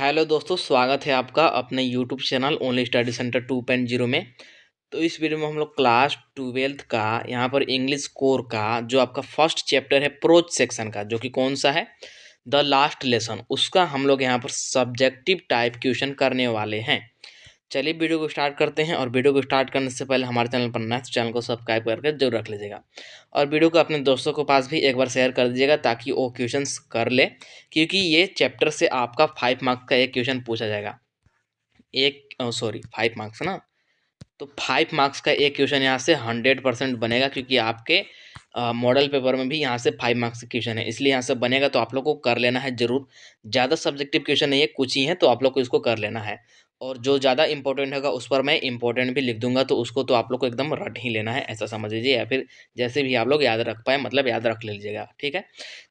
Hello दोस्तों, स्वागत है आपका अपने YouTube channel only study centre 2.0 में। तो इस वीडियो में हम लोग क्लास 12th का यहाँ पर इंग्लिश कोर का जो आपका फर्स्ट चैप्टर है प्रोज सेक्शन का, जो कि कौन सा है, द लास्ट लेसन, उसका हम लोग यहाँ पर सब्जेक्टिव टाइप क्वेश्चन करने वाले हैं। चलिए वीडियो को स्टार्ट करते हैं। और वीडियो को स्टार्ट करने से पहले हमारे चैनल पर नए तो चैनल को सब्सक्राइब करके जरूर रख लीजिएगा और वीडियो को अपने दोस्तों के पास भी एक बार शेयर कर दीजिएगा ताकि वो क्वेश्चंस कर ले, क्योंकि ये चैप्टर से आपका 5 मार्क्स का एक क्वेश्चन पूछा जाएगा। 5 मार्क्स ना, तो 5 मार्क्स का एक क्वेश्चन यहाँ से 100% बनेगा, क्योंकि आपके मॉडल पेपर में भी यहाँ से 5 मार्क्स का क्वेश्चन है, इसलिए यहाँ से बनेगा। तो आप लोग को कर लेना है जरूर। ज़्यादा सब्जेक्टिव क्वेश्चन नहीं है, कुछ ही है, तो आप लोग को इसको कर लेना है। और जो ज़्यादा इंपॉर्टेंट होगा उस पर मैं इंपॉर्टेंट भी लिख दूंगा, तो उसको तो आप लोग को एकदम रट ही लेना है, ऐसा समझ लीजिए, या फिर जैसे भी आप लोग याद रख पाए, मतलब याद रख लीजिएगा। ठीक है,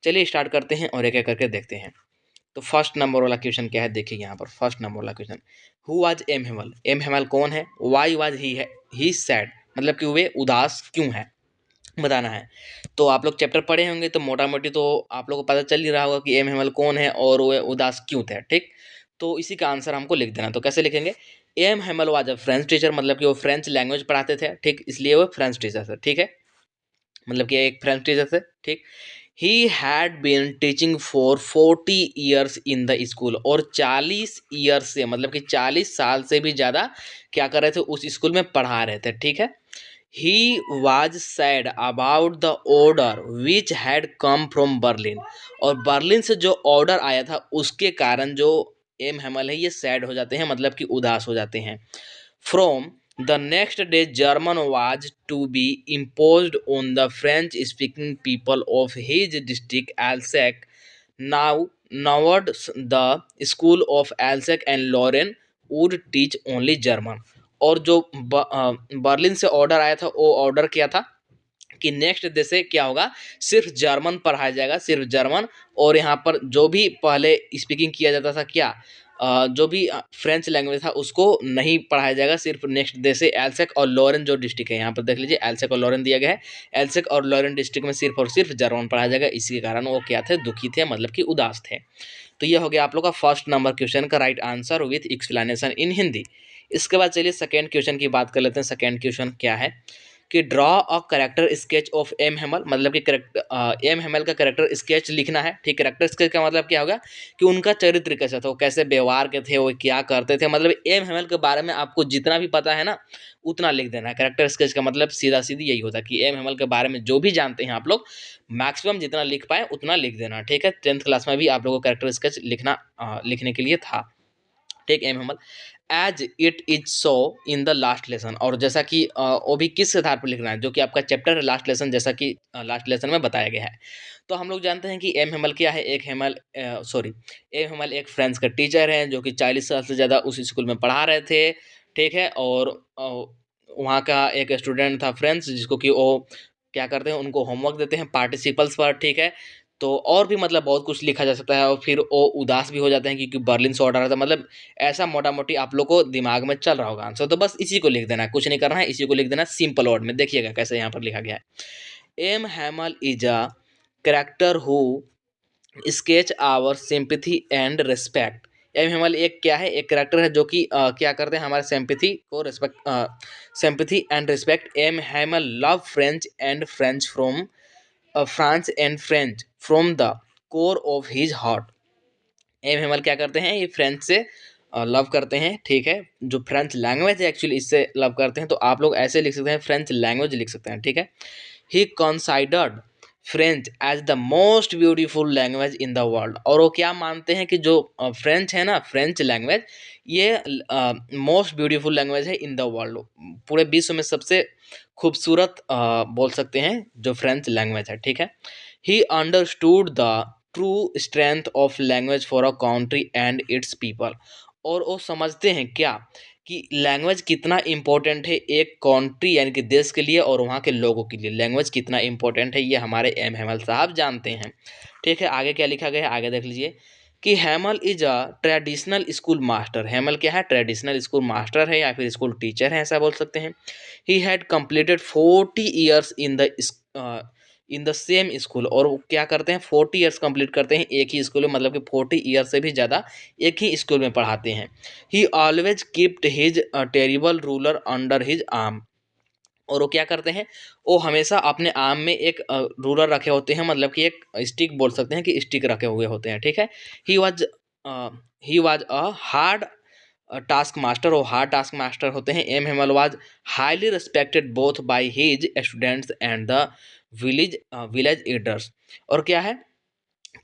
चलिए स्टार्ट करते हैं और एक एक करके देखते हैं। तो फर्स्ट नंबर वाला क्वेश्चन क्या है, देखिए यहाँ पर फर्स्ट नंबर वाला question, who was M Hamel. M Hamel कौन है, वाई वाज ही है, ही सैड, मतलब कि वे उदास क्यों है, बताना है। तो आप लोग चैप्टर पढ़े होंगे तो मोटा मोटी तो आप लोग को पता चल ही रहा होगा कि एम हेमल कौन है और वे उदास क्यों थे। ठीक, तो इसी का आंसर हमको लिख देना। तो कैसे लिखेंगे, M Hamel was a French teacher, मतलब कि वो फ्रेंच लैंग्वेज पढ़ाते थे। ठीक, इसलिए वो फ्रेंच टीचर थे। ठीक है, मतलब कि एक फ्रेंच टीचर थे। ठीक, he had been teaching for 40 years in the school, और 40 ईयर्स से, मतलब कि 40 साल से भी ज़्यादा क्या कर रहे थे, उस स्कूल में पढ़ा रहे थे। ठीक है, he was sad about the order which had come from Berlin, और बर्लिन से जो ऑर्डर आया था उसके कारण जो एम हेमल है ये सैड हो जाते हैं, मतलब कि उदास हो जाते हैं। From the next day German was to be imposed on the French speaking people of his district Alsace. Now the school of Alsace and Lorraine would teach only German. और जो बर्लिन से ऑर्डर आया था वो order क्या था कि next day से क्या होगा, सिर्फ जर्मन पढ़ाया जाएगा, सिर्फ जर्मन। और यहाँ पर जो भी पहले स्पीकिंग किया जाता था, क्या जो भी फ्रेंच लैंग्वेज था उसको नहीं पढ़ाया जाएगा, सिर्फ नेक्स्ट डे से एल्सेक और लॉरेन जो डिस्ट्रिक्ट है, यहाँ पर देख लीजिए एल्सेक और लॉरेन दिया गया है, एल्सेक और लॉरेन डिस्ट्रिक्ट में सिर्फ और सिर्फ जर्मन पढ़ाया जाएगा। इसी के कारण वो क्या थे, दुखी थे, मतलब कि उदास थे। तो ये हो गया आप लोग का फर्स्ट नंबर क्वेश्चन का right answer with explanation in Hindi. इसके बाद चलिए सेकेंड क्वेश्चन की बात कर लेते हैं। सेकेंड क्वेश्चन क्या है कि draw a character sketch of M Hamel, मतलब कि करेक्टर एम हेमल का करेक्टर स्केच लिखना है। ठीक, करेक्टर स्केच का मतलब क्या होगा कि उनका चरित्र कैसा था, वो कैसे व्यवहार के थे, वो क्या करते थे, मतलब एम हेमल के बारे में आपको जितना भी पता है ना उतना लिख देना है। करेक्टर स्केच का मतलब सीधा सीधी यही होता है कि एम हेमल के बारे में जो भी जानते हैं आप लोग मैक्सिमम जितना लिख पाए उतना लिख देना। ठीक है, 10th क्लास में भी आप लोगों को करेक्टर स्केच लिखने के लिए था। ठीक, M Hamel as it is so in the last lesson, और जैसा कि वो भी किस आधार पर लिखना है, जो कि आपका चैप्टर है लास्ट लेसन, जैसा कि लास्ट लेसन में बताया गया है। तो हम लोग जानते हैं कि एम हेमल क्या है, एम हेमल एक फ्रेंच का टीचर है जो कि 40 साल से ज़्यादा उस स्कूल में पढ़ा रहे थे। ठीक है, और वहाँ का एक स्टूडेंट था फ्रेंच, जिसको कि वो क्या करते हैं, उनको होमवर्क देते हैं पार्टिसिपल्स पर। ठीक है, तो और भी मतलब बहुत कुछ लिखा जा सकता है, और फिर वो उदास भी हो जाते हैं क्योंकि बर्लिन से ऑर्डर आता है, मतलब ऐसा मोटा मोटी आप लोग को दिमाग में चल रहा होगा आंसर। तो बस इसी को लिख देना है, कुछ नहीं करना है, इसी को लिख देना सिंपल वर्ड में। देखिएगा कैसे यहाँ पर लिखा गया है, M Hamel is a character who sketch our sympathy and respect. M Hamel एक क्या है, एक करेक्टर है जो कि क्या करते हैं, हमारे सिंपैथी को respect, sympathy and respect. M Hamel love French and French from France and French from the core of his heart. M Hamel क्या करते हैं, ये फ्रेंच से लव करते हैं। ठीक है, जो फ्रेंच लैंग्वेज है एक्चुअली इससे लव करते हैं, तो आप लोग ऐसे लिख सकते हैं, फ्रेंच लैंग्वेज लिख सकते हैं। ठीक है, he considered French as the most beautiful language in the world, और वो क्या मानते हैं कि जो फ्रेंच है ना, फ्रेंच लैंग्वेज ये मोस्ट ब्यूटीफुल लैंग्वेज है इन द वर्ल्ड, पूरे विश्व में सबसे खूबसूरत बोल सकते हैं जो फ्रेंच लैंग्वेज है। ठीक है, he understood the true strength of language for a country and it's people, और वो समझते हैं क्या कि लैंग्वेज कितना इम्पोर्टेंट है एक कंट्री यानी कि देश के लिए और वहाँ के लोगों के लिए, लैंग्वेज कितना इम्पोर्टेंट है ये हमारे एम हेमल साहब जानते हैं। ठीक है, आगे क्या लिखा गया है, आगे देख लीजिए कि Hamel is a traditional school master. Hamel क्या है, ट्रेडिशनल स्कूल मास्टर है या फिर स्कूल टीचर है, ऐसा बोल सकते हैं। He had completed 40 years in the in the same school, और वो क्या करते हैं 40 ईयर्स कंप्लीट करते हैं एक ही स्कूल में, मतलब कि 40 ईयर से भी ज़्यादा एक ही स्कूल में पढ़ाते हैं। ही always keeped his terrible ruler under his arm, और वो क्या करते हैं, वो हमेशा अपने आर्म में एक रूलर रखे होते हैं, मतलब कि एक स्टिक बोल सकते हैं कि स्टिक रखे हुए होते हैं, ठीक है। He was he was a hard task master, और हार्ड टास्क मास्टर होते हैं। M Hamel was highly respected both by his students and the village village leaders, और क्या है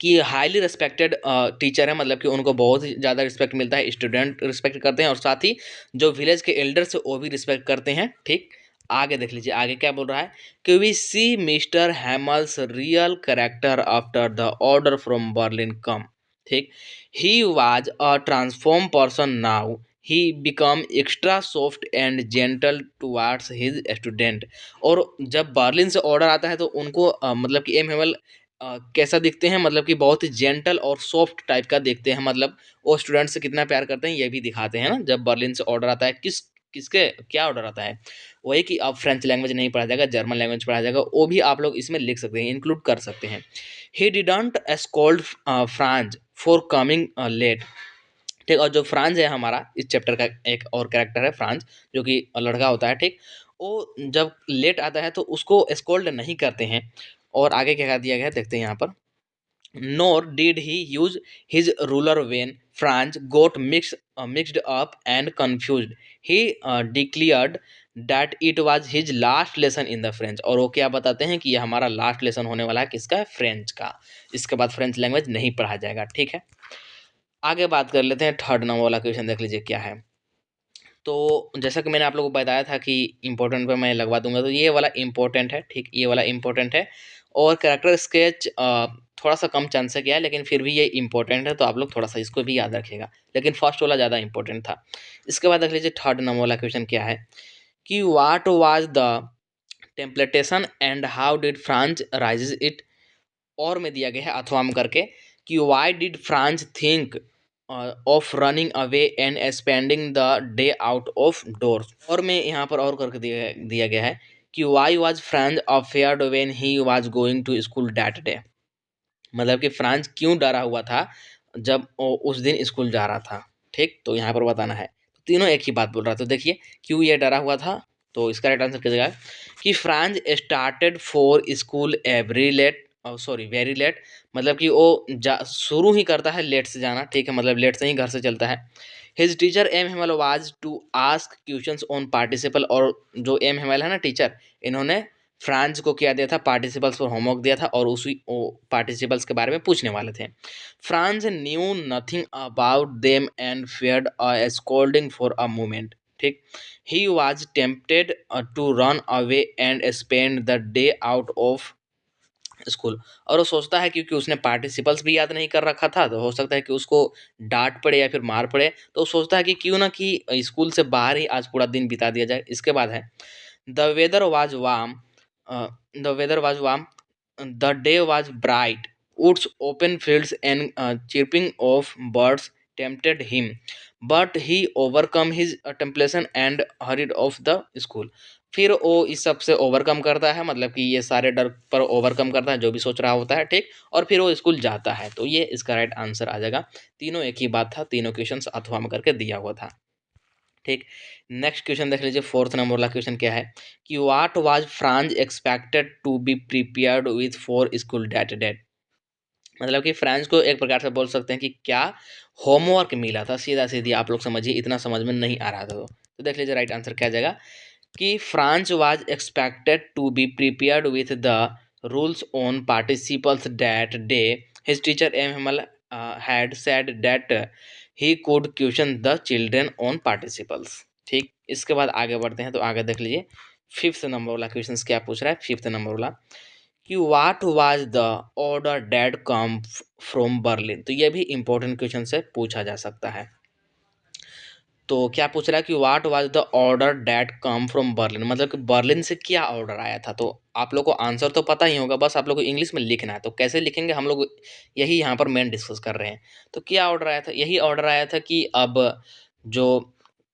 कि हाईली रिस्पेक्टेड टीचर है, मतलब कि उनको बहुत ही ज़्यादा रिस्पेक्ट मिलता है, स्टूडेंट रिस्पेक्ट करते हैं और साथ ही जो विलेज के एल्डर्स है वो भी रिस्पेक्ट करते हैं, ठीक। आगे देख लीजिए आगे क्या बोल रहा है कि we see Mister Hamel's real character after the order from Berlin come, ठीक। He was a transform person now, he become extra soft and gentle towards his student, और जब बर्लिन से ऑर्डर आता है तो उनको मतलब कि एम हेमल कैसा दिखते हैं, मतलब कि बहुत ही जेंटल और सॉफ्ट टाइप का देखते हैं, मतलब वो स्टूडेंट से कितना प्यार करते हैं ये भी दिखाते हैं ना। जब बर्लिन से ऑर्डर आता है, किसके क्या ऑर्डर आता है, वही कि अब फ्रेंच लैंग्वेज नहीं पढ़ा जाएगा, जर्मन लैंग्वेज पढ़ा जाएगा, वो भी आप लोग इसमें लिख सकते हैं, इंक्लूड कर सकते हैं। He didn't scold Franz for coming late, ठीक। और जो फ्रांज है हमारा इस चैप्टर का एक और कैरेक्टर है फ्रांज, जो कि लड़का होता है, ठीक। वो जब लेट आता है तो उसको स्कोल्ड नहीं करते हैं, और आगे क्या कह दिया गया है देखते हैं यहाँ पर। Nor did he use his ruler when Franz got mixed up and confused. He declared that it was his last lesson in the French, और वो क्या बताते हैं कि ये हमारा लास्ट लेसन होने वाला है, किसका, फ्रेंच का। इसके बाद फ्रेंच लैंग्वेज नहीं पढ़ा जाएगा, ठीक है। आगे बात कर लेते हैं, थर्ड नंबर वाला क्वेश्चन देख लीजिए क्या है। तो जैसा कि मैंने आप लोगों को बताया था कि इम्पोर्टेंट पे मैं लगवा दूंगा, तो ये वाला इम्पोर्टेंट है, ठीक, ये वाला इम्पोर्टेंट है। और कैरेक्टर स्केच थोड़ा सा कम चांस से किया है, लेकिन फिर भी ये इम्पोर्टेंट है, तो आप लोग थोड़ा सा इसको भी याद रखिएगा, लेकिन फर्स्ट वाला ज़्यादा इंपॉर्टेंट था। इसके बाद देख लीजिए थर्ड नंबर वाला क्वेश्चन क्या है कि what was the temptation and how did Franz raises it, और में दिया गया है अथवा में करके कि why did Franz think of running away and spending the day out of doors, और में यहाँ पर और करके दिया गया है कि why was Franz afraid when he was going to school that day, मतलब कि फ्रांच क्यों डरा हुआ था जब वो उस दिन स्कूल जा रहा था, ठीक। तो यहाँ पर बताना है, तीनों एक ही बात बोल रहा था। तो देखिए क्यों ये डरा हुआ था, तो इसका राइट आंसर क्या जाएगा कि French started for school every late, sorry very late, मतलब कि वो शुरू ही करता है लेट से जाना, ठीक है, मतलब लेट से ही घर से चलता है। His teacher M Hamel was to ask questions on participle, और जो एम हेमल है ना टीचर, इन्होंने फ्रांस को क्या दिया था, पार्टिसिपल्स पर होमवर्क दिया था, और उसी पार्टिसिपल्स के बारे में पूछने वाले थे। Franz knew nothing about them and feared a scolding for a moment, ठीक। He was tempted to run away and spend the day out of school, और वो सोचता है क्योंकि उसने पार्टिसिपल्स भी याद नहीं कर रखा था, तो हो सकता है कि उसको डांट पड़े या फिर मार पड़े, तो वो सोचता है कि क्यों ना कि स्कूल से बाहर ही आज पूरा दिन बिता दिया जाए। इसके बाद है the weather was warm, the weather was warm, the day was bright, woods open fields and chirping of birds tempted him, but he overcome his temptation and hurried off the school। फिर वो इस सब से overcome करता है, मतलब कि ये सारे डर पर ओवरकम करता है जो भी सोच रहा होता है, ठीक। और फिर वो स्कूल जाता है, तो ये इसका राइट आंसर आ जाएगा। तीनों एक ही बात था, तीनों क्वेश्चंस अथवा में करके दिया हुआ था, ठीक। नेक्स्ट क्वेश्चन देख लीजिए, फोर्थ नंबर वाला क्वेश्चन क्या है कि what was France expected to be prepared with for school that day, मतलब कि फ्रांस को एक प्रकार से बोल सकते हैं कि क्या होमवर्क मिला था, सीधा सीधी आप लोग समझिए, इतना समझ में नहीं आ रहा था। तो देख लीजिए राइट आंसर क्या आ जाएगा कि Franz was expected to be prepared with the rules on participles that day, his teacher M Hamel had said that he could question the children on participles, ठीक। इसके बाद आगे बढ़ते हैं, तो आगे देख लीजिए फिफ्थ नंबर वाला क्वेश्चन क्या पूछ रहा है, फिफ्थ नंबर वाला कि what was the order that come from Berlin, तो ये भी इंपॉर्टेंट क्वेश्चन से पूछा जा सकता है। तो क्या पूछ रहा है कि what was the order that come from Berlin, मतलब कि बर्लिन से क्या ऑर्डर आया था। तो आप लोग को आंसर तो पता ही होगा, बस आप लोग को इंग्लिश में लिखना है। तो कैसे लिखेंगे हम लोग, यही यहाँ पर मेन डिस्कस कर रहे हैं। तो क्या ऑर्डर आया था, यही ऑर्डर आया था कि अब जो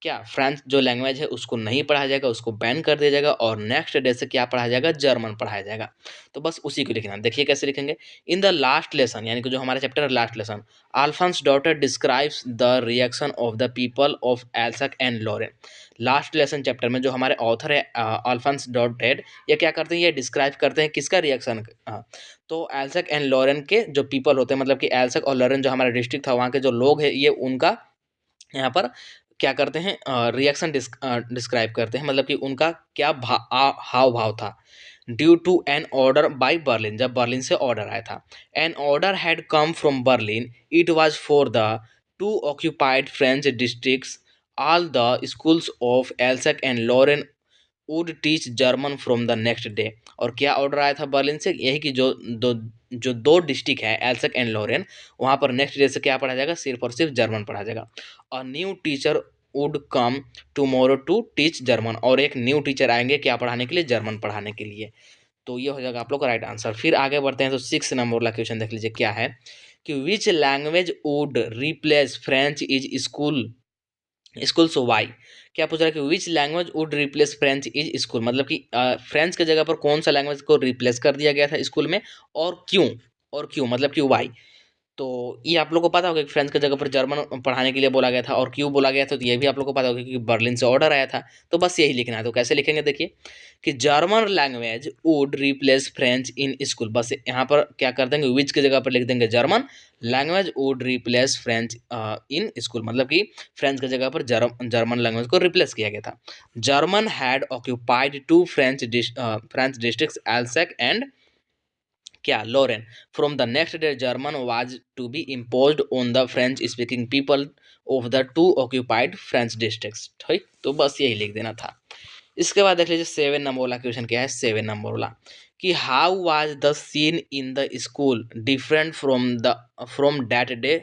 क्या फ्रेंच जो लैंग्वेज है उसको नहीं पढ़ाया जाएगा, उसको बैन कर दिया जाएगा और नेक्स्ट डे से क्या पढ़ाया जाएगा, जर्मन पढ़ाया जाएगा। तो बस उसी को लिखना। देखिए कैसे लिखेंगे, इन द लास्ट लेसन, यानी कि जो हमारा चैप्टर है last lesson, Alphonse Daudet describes the reaction of the people of Alsace and Lorraine. Last lesson chapter में जो हमारे ऑथर है अल्फोंस डॉटेड, ये क्या करते हैं, ये डिस्क्राइब करते हैं किसका रिएक्शन, तो एल्सक एंड लॉरेन के जो पीपल होते हैं, मतलब कि एल्सक और लॉरेन जो हमारा डिस्ट्रिक्ट था वहाँ के जो लोग हैं, ये उनका यहाँ पर क्या करते हैं, रिएक्शन डिस्क्राइब करते हैं, मतलब कि उनका क्या हाव भाव था। Due to an order by Berlin, जब बर्लिन से ऑर्डर आया था। An order had come from Berlin, it was for the two occupied French districts, all the schools of Alsace and Lorraine would teach German from the next day. और क्या order आया था Berlin से, यही कि जो दो डिस्ट्रिक्ट है एल्सक एंड लॉरेन, वहाँ पर नेक्स्ट डे से क्या पढ़ा जाएगा, सिर्फ और सिर्फ जर्मन पढ़ा जाएगा। A new teacher would come tomorrow to teach German, और एक न्यू टीचर आएंगे क्या पढ़ाने के लिए, जर्मन पढ़ाने के लिए। तो ये हो जाएगा आप लोग का राइट आंसर। फिर आगे बढ़ते हैं तो 6 नंबर वाला क्वेश्चन देख लीजिए क्या है, कि which language would replace French is school school so why. क्या पूछ रहा है कि which language would replace French is school, मतलब कि फ्रेंच की जगह पर कौन सा लैंग्वेज को रिप्लेस कर दिया गया था स्कूल में, और क्यों, और क्यों मतलब कि वाई। तो ये आप लोग को पता होगा कि फ्रेंच की जगह पर जर्मन पढ़ाने के लिए बोला गया था, और क्यों बोला गया था, तो ये भी आप लोग को पता होगा क्योंकि बर्लिन से ऑर्डर आया था। तो बस यही लिखना है। तो कैसे लिखेंगे देखिए, कि German language would replace French in school, बस यहाँ पर क्या कर देंगे, विच की जगह पर लिख देंगे German, language would replace French in school, मतलब कि फ्रेंच की जगह पर जर्मन लैंग्वेज को रिप्लेस किया गया था। German had occupied two French districts Alsace and क्या Lorraine, from the next day German was to be imposed on the French speaking people of the two occupied French districts. ठीक, तो बस यही लिख देना था। इसके बाद देख लीजिए 7 नंबर वाला क्वेश्चन क्या है, 7 नंबर वाला, कि how was the seen in the school different from that day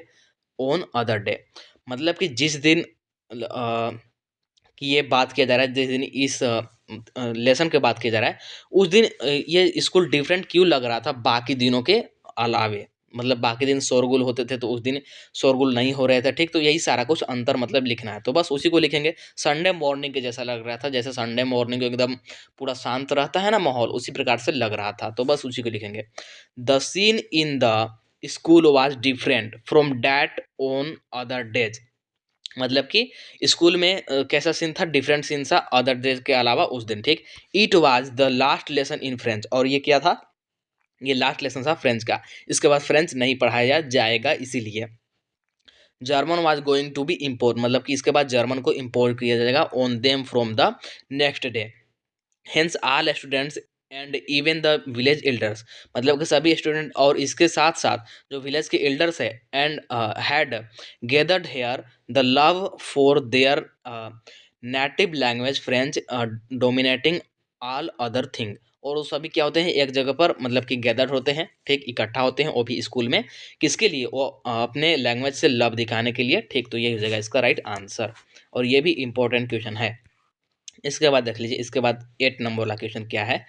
on other day. मतलब कि जिस दिन कि ये बात किया जा रहा है, जिस दिन इस लेसन के बात किया जा रहा है, उस दिन ये स्कूल डिफरेंट क्यों लग रहा था बाकी दिनों के अलावे, मतलब बाकी दिन शोरगुल होते थे तो उस दिन शोरगुल नहीं हो रहे थे। ठीक, तो यही सारा कुछ अंतर मतलब लिखना है। तो बस उसी को लिखेंगे। संडे मॉर्निंग के जैसा लग रहा था, जैसे संडे मॉर्निंग एकदम पूरा शांत रहता है ना माहौल, उसी प्रकार से लग रहा था। तो बस उसी को लिखेंगे। The seen in the school was different from that on other days, मतलब कि स्कूल में कैसा सीन था, डिफरेंट सीन था अदर डेज के अलावा उस दिन। ठीक, it was the last lesson in French, और ये क्या था, ये लास्ट लेसन था फ्रेंच का, इसके बाद फ्रेंच नहीं पढ़ाया जाएगा इसीलिए। German was going to be import, मतलब कि इसके बाद जर्मन को इम्पोर्ट किया जाएगा on them from the next day. Hence all students and even the village elders, मतलब कि सभी स्टूडेंट और इसके साथ साथ जो विलेज के एल्डर्स है and had gathered here the love for their native language French dominating all other thing. और वो सभी क्या होते हैं, एक जगह पर मतलब कि गैदर्ड होते हैं, ठीक, इकट्ठा होते हैं, वो भी स्कूल में, किसके लिए, वो अपने लैंग्वेज से लव दिखाने के लिए। ठीक, तो ये हो जाएगा इसका राइट आंसर, और ये भी इंपॉर्टेंट क्वेश्चन है। इसके बाद देख लीजिए, इसके बाद 8 नंबर वाला क्वेश्चन क्या है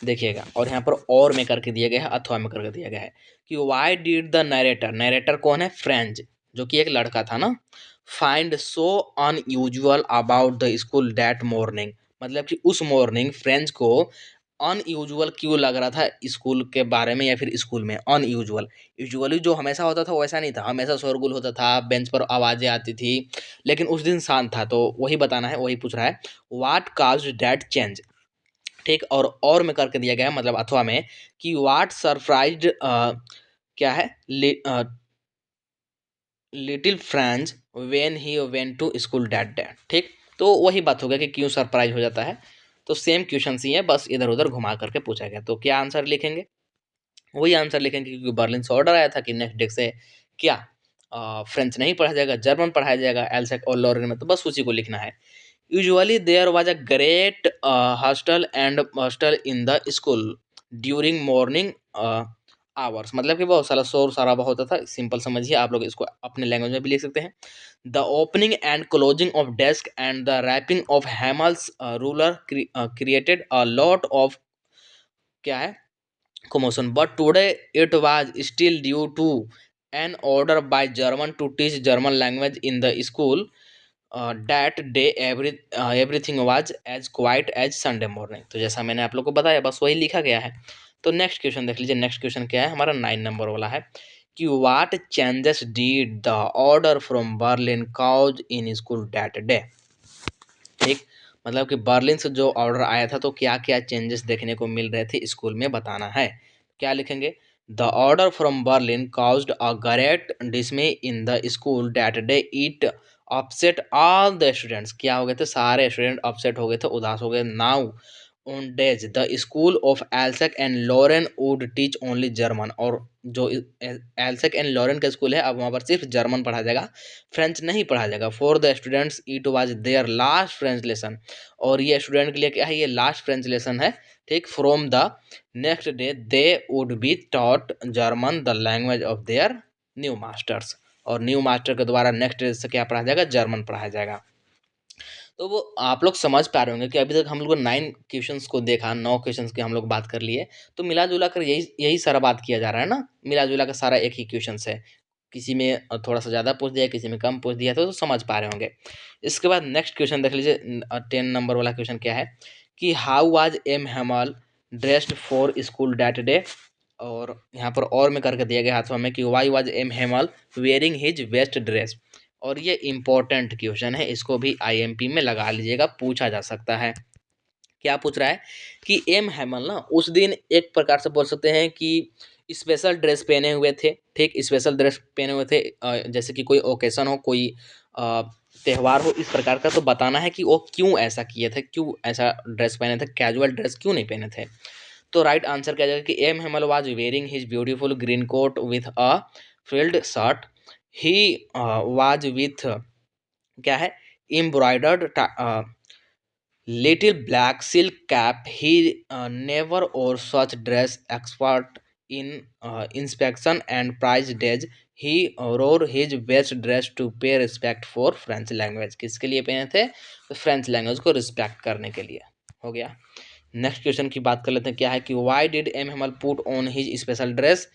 देखिएगा, और यहाँ पर और में करके दिया गया है, अथवा में करके दिया गया है, कि why did the narrator, narrator कौन है, फ्रेंच, जो कि एक लड़का था ना, find so unusual about the school that morning, मतलब कि उस मॉर्निंग फ्रेंच को अनयूजुअल क्यों लग रहा था स्कूल के बारे में, या फिर स्कूल में अनयूजुअल। यूजुअली जो हमेशा होता था वैसा नहीं था, हमेशा शोरगुल होता था, बेंच पर आवाज़ें आती थी, लेकिन उस दिन शांत था। तो वही बताना है, वही पूछ रहा है, व्हाट काज्ड दैट चेंज। ठीक, और में करके दिया गया है, मतलब अथवा में, कि व्हाट सरप्राइज्ड क्या है, little French when he went to school that day. ठीक, तो वही बात हो गया कि क्यों सरप्राइज हो जाता है। तो सेम क्वेश्चन ही है, बस इधर उधर घुमा करके पूछा गया। तो क्या आंसर लिखेंगे, वही आंसर लिखेंगे, क्योंकि बर्लिन से ऑर्डर आया था कि नेक्स्ट डे से क्या फ्रेंच नहीं पढ़ाया जाएगा, जर्मन पढ़ाया जाएगा एल्सेक और लॉरेन में। तो बस उसी को लिखना है। Usually there was a great hostel in the school during morning hours, मतलब कि बहुत सारा शोर शराबा होता था। सिंपल समझिए, आप लोग इसको अपने लैंग्वेज में भी लिख सकते हैं। The opening and closing of desk and the rapping of Hamel's ruler created a lot of क्या है, commotion, but today it was still due to an order by German to teach German language in the school. That day everything was as quiet as Sunday morning. तो जैसा मैंने आप लोग को बताया बस वही लिखा गया है। तो नेक्स्ट क्वेश्चन देख लीजिए। नेक्स्ट क्वेश्चन क्या है हमारा 9 नंबर वाला है कि what changes did the order from Berlin cause in school that day. ठीक, मतलब कि बर्लिन से जो ऑर्डर आया था तो क्या क्या चेंजेस देखने को मिल रहे थे स्कूल में बताना है। क्या लिखेंगे? The order from Berlin caused a great dismay in the school that day. It upset all the students. क्या हो गए थे? सारे स्टूडेंट अपसेट हो गए थे, उदास हो गए। Now on days the school of Alsace and Lorraine would teach only German. और जो एल्सेक एंड लॉरेन का स्कूल है अब वहाँ पर सिर्फ जर्मन पढ़ा जाएगा, फ्रेंच नहीं पढ़ा जाएगा। For the students it was their last French lesson. और ये स्टूडेंट के लिए क्या है? ये लास्ट फ्रेंच लेसन है। ठीक, from the next day they would be taught German the language of their new masters. और न्यू मास्टर के द्वारा नेक्स्ट डे से क्या पढ़ा जाएगा? जर्मन पढ़ाया जाएगा। तो वो आप लोग समझ पा रहे होंगे कि अभी तक हम लोग 9 क्वेश्चंस को देखा, 9 क्वेश्चंस की हम लोग बात कर लिए। तो मिला जुला कर यही यही सारा बात किया जा रहा है ना, मिला जुला कर सारा एक ही क्वेश्चन है। किसी में थोड़ा सा ज़्यादा पूछ दिया, किसी में कम पूछ दिया, तो समझ पा रहे होंगे। इसके बाद नेक्स्ट क्वेश्चन देख लीजिए। 10 नंबर वाला क्वेश्चन क्या है कि how was M Hamel dressed for school that day. और यहाँ पर और में करके दिया गया हाथों में कि why was M Hamel wearing his best dress. और ये इम्पोर्टेंट क्वेश्चन है, इसको भी आईएमपी में लगा लीजिएगा, पूछा जा सकता है। क्या पूछ रहा है कि एम हैमल ना उस दिन एक प्रकार से बोल सकते हैं कि स्पेशल ड्रेस पहने हुए थे। ठीक, स्पेशल ड्रेस पहने हुए थे, जैसे कि कोई ओकेशन हो, कोई त्यौहार हो इस प्रकार का। तो बताना है कि वो क्यों ऐसा किए थे, क्यों ऐसा ड्रेस पहने थे, कैजुअल ड्रेस क्यों नहीं पहने थे। तो राइट आंसर क्या जाएगा कि M Hamel was wearing his beautiful green coat with a frilled shirt. He was with क्या है embroidered little black silk cap. He never wore such dress expert in inspection and price days. He wore his best dress to pay respect for French language. किसके लिए पहने थे? तो French language को respect करने के लिए। हो गया। नेक्स्ट क्वेश्चन की बात कर लेते हैं। क्या है कि why did M Hamel put on his special dress.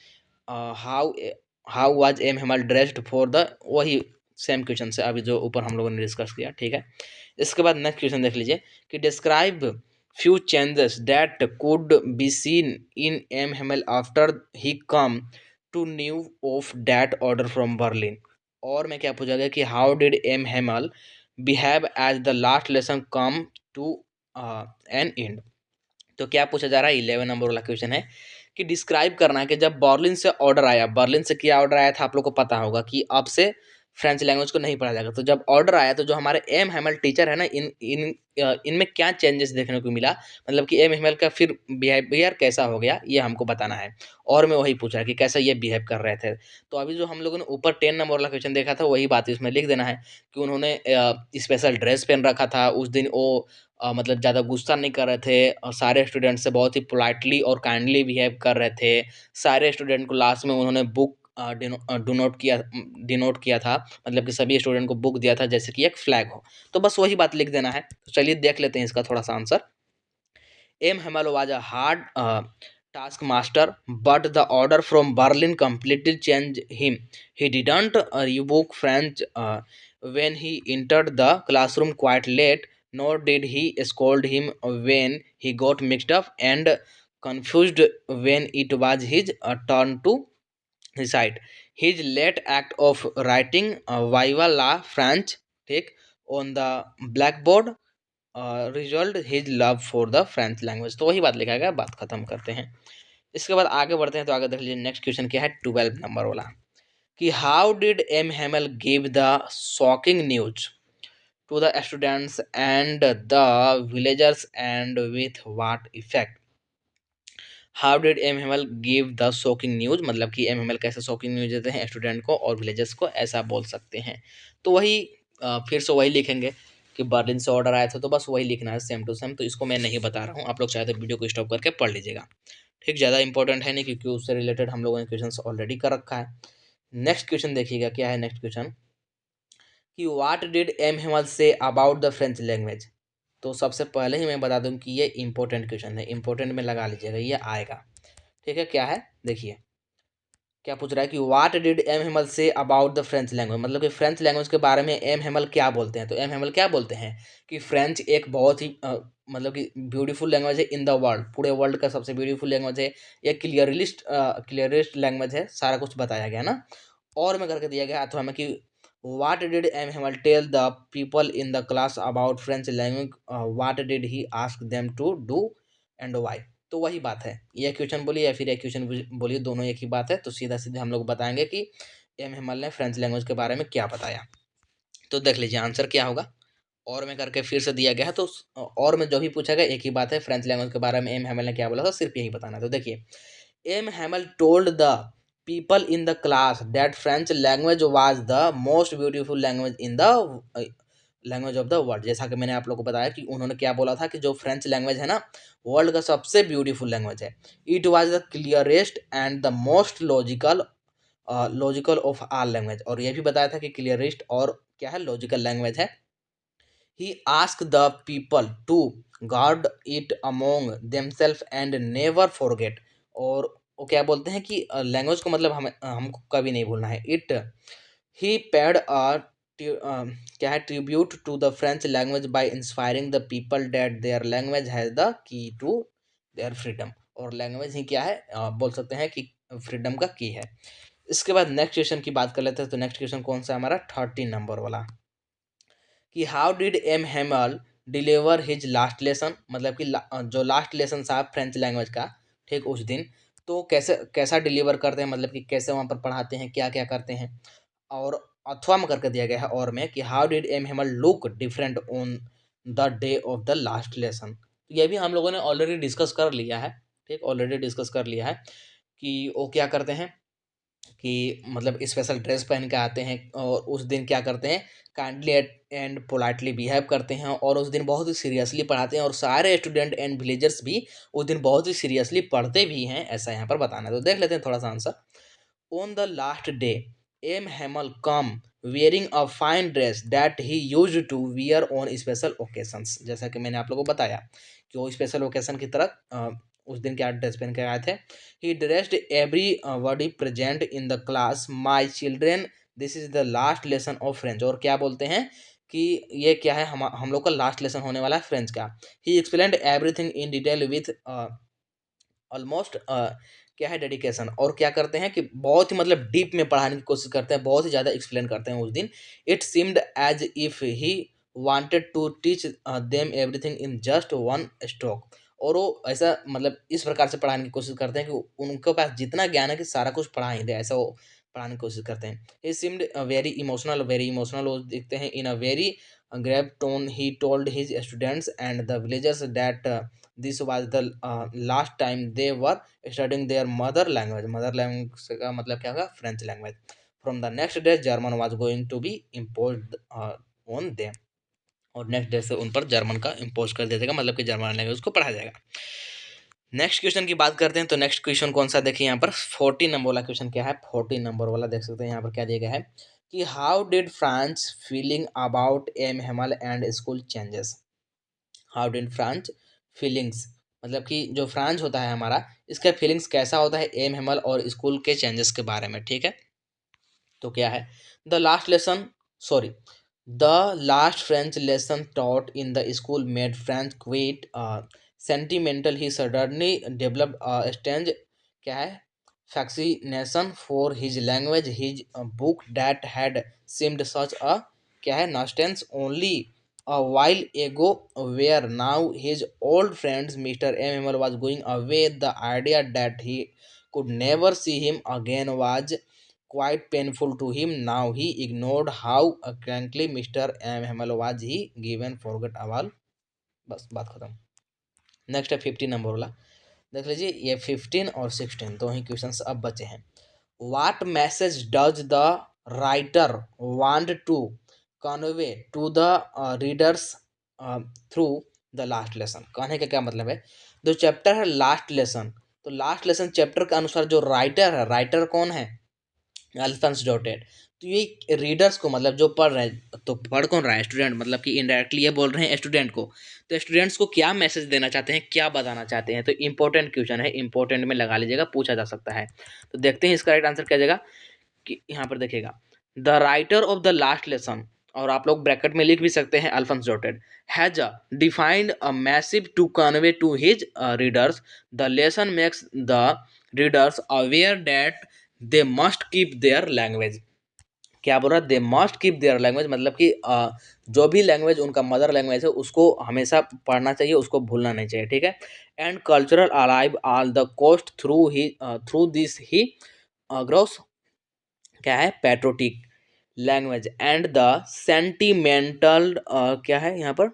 How how was M Hamel dressed for the. वही सेम क्वेश्चन से अभी जो ऊपर हम लोगों ने डिस्कस किया। ठीक है, इसके बाद नेक्स्ट क्वेश्चन देख लीजिए कि describe few changes that could be seen in M Hamel after he come to knew of that order from Berlin. और मैं क्या पूछा गया कि how did M Hamel behave as the last lesson come to an end. तो क्या पूछा जा रहा है? 11 नंबर वाला क्वेश्चन है कि डिस्क्राइब करना है कि जब बर्लिन से ऑर्डर आया, बर्लिन से क्या ऑर्डर आया था आप लोग को पता होगा कि अब से फ्रेंच लैंग्वेज को नहीं पढ़ा जाएगा। तो जब ऑर्डर आया तो जो हमारे एम हेमल टीचर है ना, इनमें क्या चेंजेस देखने को मिला, मतलब कि एम हेमल का फिर बिहेवियर कैसा हो गया ये हमको बताना है। और मैं वही पूछ रहा कि कैसा ये बिहेव कर रहे थे। तो अभी जो हम लोगों ने ऊपर 10 नंबर वाला क्वेश्चन देखा था वही बात इसमें लिख देना है कि उन्होंने स्पेशल ड्रेस पहन रखा था उस दिन। वो मतलब ज़्यादा गुस्सा नहीं कर रहे थे और सारे स्टूडेंट से बहुत ही पोलाइटली और काइंडली बिहेव कर रहे थे। सारे स्टूडेंट को लास्ट में उन्होंने बुक डिनोट किया था, मतलब कि सभी स्टूडेंट को बुक दिया था जैसे कि एक फ्लैग हो। तो बस वही बात लिख देना है। तो चलिए देख लेते हैं इसका थोड़ा सा answer. M Hamel was a hard task master, but the order from Berlin completely changed him. He didn't revoke French when he entered the classroom quite late, nor did he scold him when he got mixed up and confused when it was his turn to recite. His late act of writing Viva la French take on the blackboard result his love for the French language. तो वही बात लिखा गया, बात खत्म करते हैं। इसके बाद आगे बढ़ते हैं। तो आगे देख लीजिए नेक्स्ट क्वेश्चन क्या है 12 नंबर वाला कि how did M Hamel give the shocking news to the students and the villagers and with what effect. How did M Hamel give the shocking news, मतलब कि एम हेमल कैसे शॉकिंग न्यूज देते हैं student को और villagers को, ऐसा बोल सकते हैं। तो वही फिर से वही लिखेंगे कि बर्लिन से ऑर्डर आया था, तो बस वही लिखना है सेम टू सेम। तो इसको मैं नहीं बता रहा हूँ, आप लोग चाहे तो वीडियो को स्टॉप करके पढ़ लीजिएगा। ठीक, ज़्यादा इंपॉर्टेंट है नहीं क्योंकि उससे रिलेटेड हम लोगों ने क्वेश्चन ऑलरेडी कर रखा है। नेक्स्ट क्वेश्चन देखिएगा क्या है नेक्स्ट क्वेश्चन कि what did M Hamel say about the French language. तो सबसे पहले ही मैं बता दूं कि ये इंपॉर्टेंट क्वेश्चन है, इंपॉर्टेंट में लगा लीजिएगा, ये आएगा। ठीक है, क्या है देखिए क्या पूछ रहा है कि what did M Hamel say about the French language, मतलब कि फ्रेंच लैंग्वेज के बारे में एम हेमल क्या बोलते हैं। तो एम हेमल क्या बोलते हैं कि फ्रेंच एक बहुत ही मतलब कि ब्यूटीफुल लैंग्वेज है इन द वर्ल्ड, पूरे वर्ल्ड का सबसे ब्यूटीफुल लैंग्वेज है, एक क्लियरेस्ट लैंग्वेज है, सारा कुछ बताया गया ना। और में करके दिया गया अथवा में कि what did M Hamel tell the people in the class about French language, what did he ask them to do and why. तो वही बात है, ये क्वेश्चन बोलिए या फिर ये क्वेश्चन बोलिए, दोनों एक ही बात है। तो सीधा सीधा हम लोग बताएंगे कि एम हेमल ने फ्रेंच लैंग्वेज के बारे में क्या बताया। तो देख लीजिए आंसर क्या होगा। और में करके फिर से दिया गया है, तो और में जो भी पूछा गया एक ही बात है, फ्रेंच लैंग्वेज के बारे में एम हेमल ने क्या बोला था, सिर्फ यही बताना है। तो देखिए, M Hamel told the people in the class that French language was the most beautiful language in the language of the world. जैसा कि मैंने आप लोगों को बताया कि उन्होंने क्या बोला था कि जो फ्रेंच लैंग्वेज है ना, वर्ल्ड का सबसे ब्यूटीफुल लैंग्वेज है। It was the clearest and the most logical of all language. और ये भी बताया था कि क्लियरेस्ट और क्या है, लॉजिकल लैंग्वेज है। He asked the people to guard it among themselves and never forget। और वो क्या बोलते हैं कि लैंग्वेज को मतलब हमें हमको कभी नहीं भूलना है। इट ही पेड क्या है, tribute to the French language by inspiring the people that their language has the key to their freedom. और लैंग्वेज ही क्या है, बोल सकते हैं कि फ्रीडम का की है। इसके बाद नेक्स्ट क्वेश्चन की बात कर लेते हैं। तो नेक्स्ट क्वेश्चन कौन सा है हमारा, 13 नंबर वाला, कि how did M Hamel deliver his last lesson, मतलब कि जो लास्ट लेसन था फ्रेंच लैंग्वेज का, ठीक उस दिन, तो कैसे कैसा डिलीवर करते हैं, मतलब कि कैसे वहाँ पर पढ़ाते हैं, क्या क्या करते हैं। और अथवा में करके दिया गया है और में कि how did M Hamel look different on the day of the last lesson. तो ये भी हम लोगों ने ऑलरेडी डिस्कस कर लिया है, ठीक, ऑलरेडी डिस्कस कर लिया है कि वो क्या करते हैं कि मतलब स्पेशल ड्रेस पहन के आते हैं और उस दिन क्या करते हैं, काइंडली एंड पोलाइटली बिहेव करते हैं और उस दिन बहुत ही सीरियसली पढ़ाते हैं और सारे स्टूडेंट एंड विलेजर्स भी उस दिन बहुत ही सीरियसली पढ़ते भी हैं, ऐसा यहाँ पर बताना है। तो देख लेते हैं थोड़ा सा answer. On the last day M Hamel come wearing a fine dress that he used to wear on special occasions। जैसा कि मैंने आप लोगों को बताया कि वो स्पेशल ओकेजन की तरह उस दिन क्या ड्रेस पहन के आए थे। He dressed everybody present in the class my children this is the last lesson of French. और क्या बोलते हैं कि ये क्या है, हम लोग का लास्ट लेसन होने वाला है फ्रेंच का। ही explained everything in detail with almost क्या है, डेडिकेशन। और क्या करते हैं कि बहुत ही मतलब डीप में पढ़ाने की कोशिश करते हैं, बहुत ही ज़्यादा एक्सप्लेन करते हैं उस दिन। It seemed as if he wanted to teach them everything in just one stroke. और वो ऐसा मतलब इस प्रकार से पढ़ाने की कोशिश करते हैं कि उनके पास जितना ज्ञान है कि सारा कुछ पढ़ा ही दे, ऐसा वो पढ़ाने की कोशिश करते हैं। ही सीम्ड वेरी इमोशनल वो दिखते हैं। In a very grave tone he told his students and the villagers that this was the last time they were studying their mother language का मतलब क्या होगा, French language. From the next day German was going to be imposed on them. और next day से उन पर German का impose कर दिया जाएगा, मतलब कि जर्मन लैंग्वेज को पढ़ाया जाएगा। नेक्स्ट क्वेश्चन की बात करते हैं। तो नेक्स्ट क्वेश्चन कौन सा, देखिए यहाँ पर 14 नंबर वाला क्वेश्चन क्या है, 14 नंबर वाला देख सकते हैं यहाँ पर क्या दिया गया है कि how did Franz feeling about M Hamel and school changes. How did Franz feelings, मतलब कि जो फ्रांस होता है हमारा, इसका फीलिंग्स कैसा होता है एम हेमल और स्कूल के चेंजेस के बारे में, ठीक है। तो क्या है, the last lesson sorry the last French lesson taught in the school made French quit sentimental. He suddenly developed strange क्या है, fascination for his language। His book that had seemed such a क्या है, nonsense only a while ago where now his old friends Mr. M. Himmel was going away, the idea that he could never see him again was quite painful to him now। He ignored how crankly Mr. M. Himmel was he given forget all। बस बात खत्म। Next है 15 number वाला, देख लीजिए ये 15 और 16 दो ही क्वेश्चन अब बचे हैं। What message does the writer want to convey to the readers through the last lesson. कहने का क्या मतलब है, जो चैप्टर है लास्ट लेसन, तो लास्ट लेसन चैप्टर के अनुसार जो राइटर है, राइटर कौन है, अल्फोंस डॉटेड। तो ये रीडर्स को मतलब जो पढ़ रहे हैं, तो पढ़ कौन रहा है? स्टूडेंट, मतलब कि इनडायरेक्टली ये बोल रहे हैं स्टूडेंट को। तो स्टूडेंट्स को क्या मैसेज देना चाहते हैं, क्या बताना चाहते हैं? तो इंपॉर्टेंट क्वेश्चन है, इंपॉर्टेंट में लगा लीजिएगा, पूछा जा सकता है। तो देखते हैं इसका राइट आंसर क्या जाएगा। कि यहाँ पर देखिएगा, the writer of the last lesson, और आप लोग ब्रैकेट में लिख भी सकते हैं Alphonse Daudet, has defined a message to convey to his readers, the lesson makes the readers aware that they must keep their language. क्या बोल रहा है? They must keep their language, मतलब कि जो भी लैंग्वेज उनका मदर लैंग्वेज है उसको हमेशा पढ़ना चाहिए, उसको भूलना नहीं चाहिए, ठीक है। And cultural alive all the cost through this he grows, क्या है, patriotic language and the sentimental, क्या है यहाँ पर,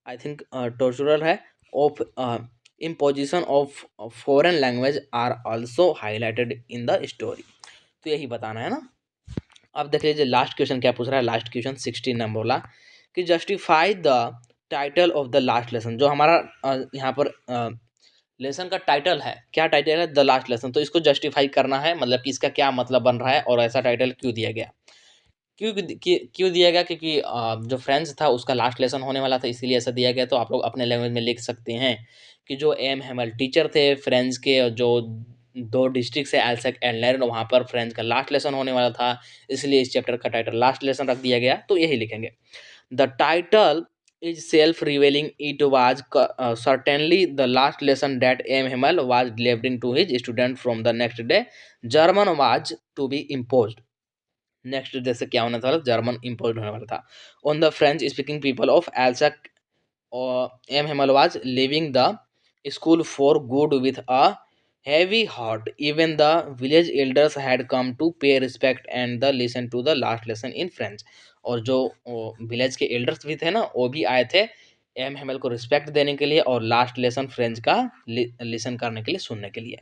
आई थिंक टोचुरल है, of imposition of foreign language are also highlighted in the story. तो यही बताना है ना। अब देख लीजिए लास्ट क्वेश्चन क्या पूछ रहा है। लास्ट क्वेश्चन 16 नंबर वाला, कि justify the title of the last lesson. जो हमारा यहाँ पर लेसन का टाइटल है, क्या टाइटल है? The last lesson. तो इसको जस्टिफाई करना है, मतलब कि इसका क्या मतलब बन रहा है और ऐसा टाइटल क्यों दिया गया। क्यों दिया गया? क्योंकि जो फ्रेंच था उसका लास्ट लेसन होने वाला था, इसीलिए ऐसा दिया गया। तो आप लोग अपने लैंग्वेज में लिख सकते हैं कि जो एम हेमल टीचर थे फ्रेंच के, जो दो डिस्ट्रिक्ट से एल्सक एंड लर्न, वहाँ पर फ्रेंच का लास्ट लेसन होने वाला था, इसलिए इस चैप्टर का टाइटल लास्ट लेसन रख दिया गया। तो यही लिखेंगे। The title is self-revealing. It was certainly the last lesson that M. Himmel was delivering to his student from the next day. German was to be imposed. Next day से क्या होने वाला? जर्मन इम्पोज होने वाला था on the French speaking people of Alsace. M Hamel was living the school for good with a heavy heart. Even the village elders had come to pay respect and the listen to the last lesson in French. और जो village के elders भी थे ना, वो भी आए थे एम हेमल को रिस्पेक्ट देने के लिए और लास्ट लेसन फ्रेंच का लिसन करने के लिए, सुनने के लिए।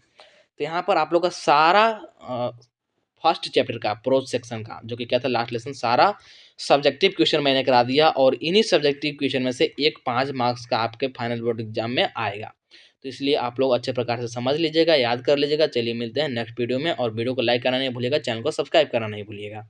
तो यहाँ पर आप लोग का सारा फर्स्ट चैप्टर का प्रोज सेक्शन का, जो कि क्या था, लास्ट लेसन, सारा सब्जेक्टिव क्वेश्चन मैंने करा दिया। और इन्हीं सब्जेक्टिव क्वेश्चन में से एक 5 मार्क्स का आपके फाइनल बोर्ड एग्जाम में आएगा। तो इसलिए आप लोग अच्छे प्रकार से समझ लीजिएगा, याद कर लीजिएगा। चलिए मिलते हैं नेक्स्ट वीडियो में, और वीडियो को लाइक करना नहीं भूलिएगा, चैनल को सब्सक्राइब करना नहीं भूलिएगा।